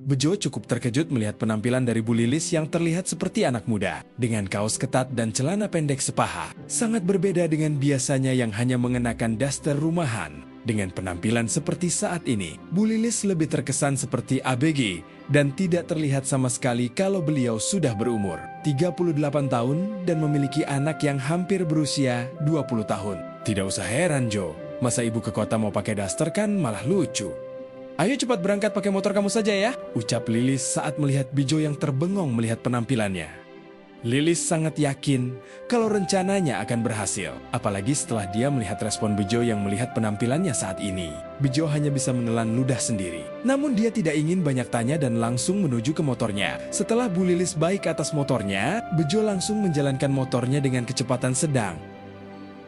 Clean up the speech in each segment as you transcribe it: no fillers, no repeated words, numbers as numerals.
Bejo cukup terkejut melihat penampilan dari Bu Lilis yang terlihat seperti anak muda, dengan kaos ketat dan celana pendek sepaha. Sangat berbeda dengan biasanya yang hanya mengenakan daster rumahan. Dengan penampilan seperti saat ini, Bu Lilis lebih terkesan seperti ABG, dan tidak terlihat sama sekali kalau beliau sudah berumur 38 tahun dan memiliki anak yang hampir berusia 20 tahun. Tidak usah heran, Jo. Masa ibu ke kota mau pakai daster kan malah lucu. Ayo cepat berangkat pakai motor kamu saja ya, ucap Lilis saat melihat Bejo yang terbengong melihat penampilannya. Lilis sangat yakin kalau rencananya akan berhasil, apalagi setelah dia melihat respon Bejo yang melihat penampilannya saat ini. Bejo hanya bisa menelan ludah sendiri. Namun dia tidak ingin banyak tanya dan langsung menuju ke motornya. Setelah Bu Lilis baik atas motornya, Bejo langsung menjalankan motornya dengan kecepatan sedang.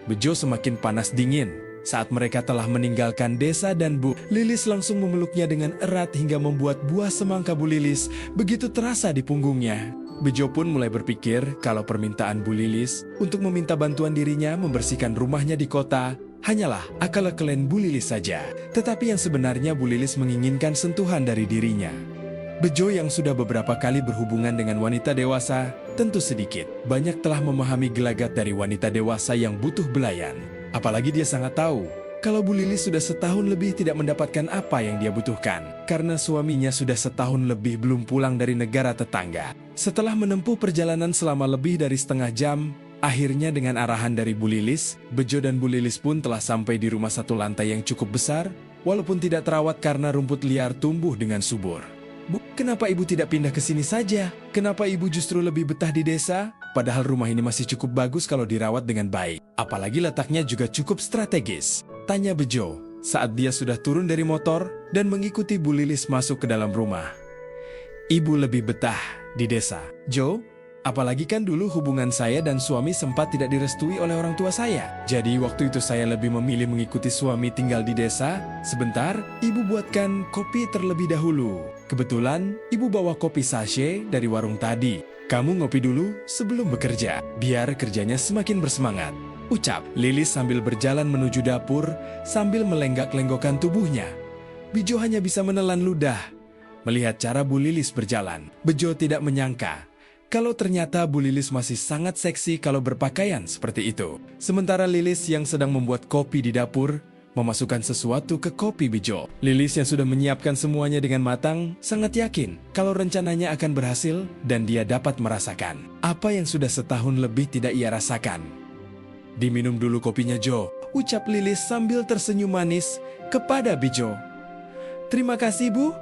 Bejo semakin panas dingin. Saat mereka telah meninggalkan desa dan Bu Lilis langsung memeluknya dengan erat hingga membuat buah semangka Bu Lilis begitu terasa di punggungnya. Bejo pun mulai berpikir kalau permintaan Bu Lilis untuk meminta bantuan dirinya membersihkan rumahnya di kota hanyalah akal-akalan Bu Lilis saja. Tetapi yang sebenarnya Bu Lilis menginginkan sentuhan dari dirinya. Bejo yang sudah beberapa kali berhubungan dengan wanita dewasa tentu sedikit banyak telah memahami gelagat dari wanita dewasa yang butuh belayan. Apalagi dia sangat tahu kalau Bu Lilis sudah setahun lebih tidak mendapatkan apa yang dia butuhkan karena suaminya sudah setahun lebih belum pulang dari negara tetangga. Setelah menempuh perjalanan selama lebih dari setengah jam, akhirnya dengan arahan dari Bu Lilis, Bejo dan Bu Lilis pun telah sampai di rumah satu lantai yang cukup besar, walaupun tidak terawat karena rumput liar tumbuh dengan subur. Bu, kenapa ibu tidak pindah ke sini saja? Kenapa ibu justru lebih betah di desa? Padahal rumah ini masih cukup bagus kalau dirawat dengan baik. Apalagi letaknya juga cukup strategis. Tanya Bejo saat dia sudah turun dari motor dan mengikuti Bu Lilis masuk ke dalam rumah. Ibu lebih betah di desa, Jo. Apalagi kan dulu hubungan saya dan suami sempat tidak direstui oleh orang tua saya. Jadi waktu itu saya lebih memilih mengikuti suami tinggal di desa. Sebentar, ibu buatkan kopi terlebih dahulu. Kebetulan, ibu bawa kopi sachet dari warung tadi. Kamu ngopi dulu sebelum bekerja, biar kerjanya semakin bersemangat. Ucap Lilis sambil berjalan menuju dapur sambil melenggak-lenggokkan tubuhnya. Bejo hanya bisa menelan ludah. Melihat cara Bu Lilis berjalan, Bejo tidak menyangka kalau ternyata Bu Lilis masih sangat seksi kalau berpakaian seperti itu. Sementara Lilis yang sedang membuat kopi di dapur, memasukkan sesuatu ke kopi Bejo. Lilis yang sudah menyiapkan semuanya dengan matang, sangat yakin kalau rencananya akan berhasil dan dia dapat merasakan apa yang sudah setahun lebih tidak ia rasakan. Diminum dulu kopinya Jo, ucap Lilis sambil tersenyum manis kepada Bejo. Terima kasih Bu.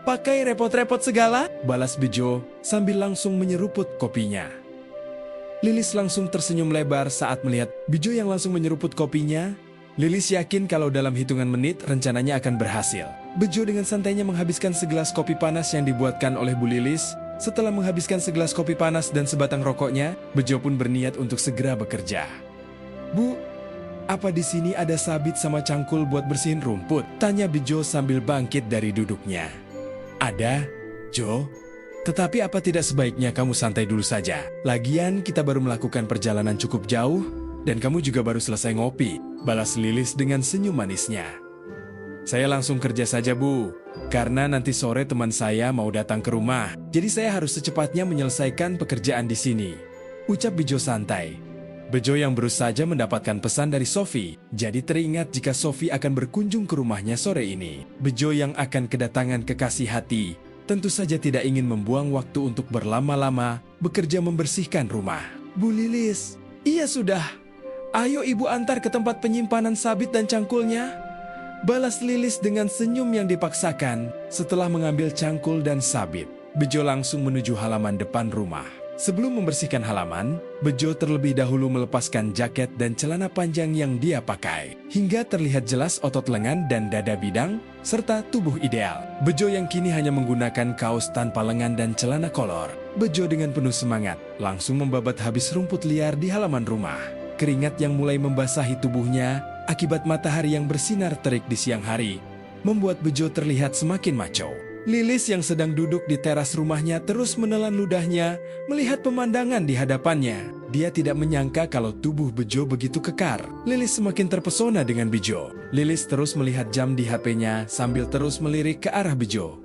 Pakai repot-repot segala, balas Bejo sambil langsung menyeruput kopinya. Lilis langsung tersenyum lebar saat melihat Bejo yang langsung menyeruput kopinya. Lilis yakin kalau dalam hitungan menit rencananya akan berhasil. Bejo dengan santainya menghabiskan segelas kopi panas yang dibuatkan oleh Bu Lilis. Setelah menghabiskan segelas kopi panas dan sebatang rokoknya, Bejo pun berniat untuk segera bekerja. Bu, apa di sini ada sabit sama cangkul buat bersihin rumput? Tanya Bejo sambil bangkit dari duduknya. Ada, Jo. Tetapi apa tidak sebaiknya kamu santai dulu saja? Lagian kita baru melakukan perjalanan cukup jauh, dan kamu juga baru selesai ngopi, balas Lilis dengan senyum manisnya. Saya langsung kerja saja Bu, karena nanti sore teman saya mau datang ke rumah, jadi saya harus secepatnya menyelesaikan pekerjaan di sini. Ucap Bejo santai. Bejo yang baru saja mendapatkan pesan dari Sophie, jadi teringat jika Sophie akan berkunjung ke rumahnya sore ini. Bejo yang akan kedatangan kekasih hati, tentu saja tidak ingin membuang waktu untuk berlama-lama bekerja membersihkan rumah. Bu Lilis, iya sudah. Ayo ibu antar ke tempat penyimpanan sabit dan cangkulnya. Balas Lilis dengan senyum yang dipaksakan setelah mengambil cangkul dan sabit. Bejo langsung menuju halaman depan rumah. Sebelum membersihkan halaman, Bejo terlebih dahulu melepaskan jaket dan celana panjang yang dia pakai, hingga terlihat jelas otot lengan dan dada bidang, serta tubuh ideal. Bejo yang kini hanya menggunakan kaos tanpa lengan dan celana kolor. Bejo dengan penuh semangat, langsung membabat habis rumput liar di halaman rumah. Keringat yang mulai membasahi tubuhnya, akibat matahari yang bersinar terik di siang hari, membuat Bejo terlihat semakin maco. Lilis yang sedang duduk di teras rumahnya terus menelan ludahnya melihat pemandangan di hadapannya. Dia tidak menyangka kalau tubuh Bejo begitu kekar. Lilis semakin terpesona dengan Bejo. Lilis terus melihat jam di HP-nya sambil terus melirik ke arah Bejo.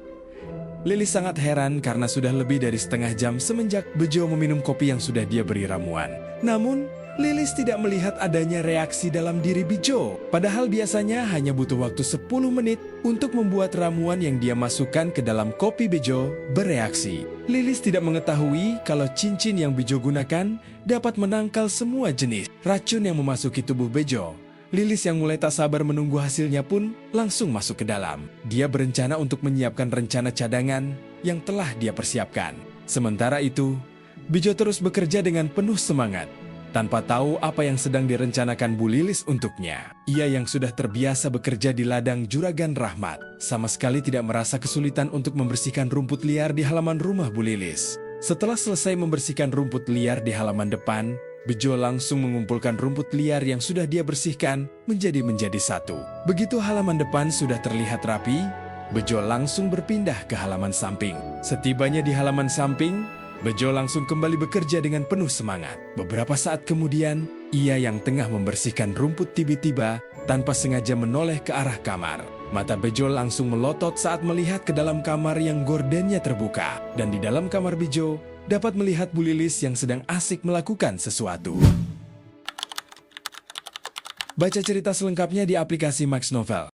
Lilis sangat heran karena sudah lebih dari setengah jam semenjak Bejo meminum kopi yang sudah dia beri ramuan. Namun, Lilis tidak melihat adanya reaksi dalam diri Bejo. Padahal biasanya hanya butuh waktu 10 menit untuk membuat ramuan yang dia masukkan ke dalam kopi Bejo bereaksi. Lilis tidak mengetahui kalau cincin yang Bejo gunakan dapat menangkal semua jenis racun yang memasuki tubuh Bejo. Lilis yang mulai tak sabar menunggu hasilnya pun langsung masuk ke dalam. Dia berencana untuk menyiapkan rencana cadangan yang telah dia persiapkan. Sementara itu, Bejo terus bekerja dengan penuh semangat. Tanpa tahu apa yang sedang direncanakan Bu Lilis untuknya. Ia yang sudah terbiasa bekerja di ladang Juragan Rahmat, sama sekali tidak merasa kesulitan untuk membersihkan rumput liar di halaman rumah Bu Lilis. Setelah selesai membersihkan rumput liar di halaman depan, Bejo langsung mengumpulkan rumput liar yang sudah dia bersihkan menjadi satu. Begitu halaman depan sudah terlihat rapi, Bejo langsung berpindah ke halaman samping. Setibanya di halaman samping, Bejo langsung kembali bekerja dengan penuh semangat. Beberapa saat kemudian, ia yang tengah membersihkan rumput tiba-tiba tanpa sengaja menoleh ke arah kamar. Mata Bejo langsung melotot saat melihat ke dalam kamar yang gordennya terbuka. Dan di dalam kamar Bejo, dapat melihat Bu Lilis yang sedang asik melakukan sesuatu. Baca cerita selengkapnya di aplikasi Max Novel.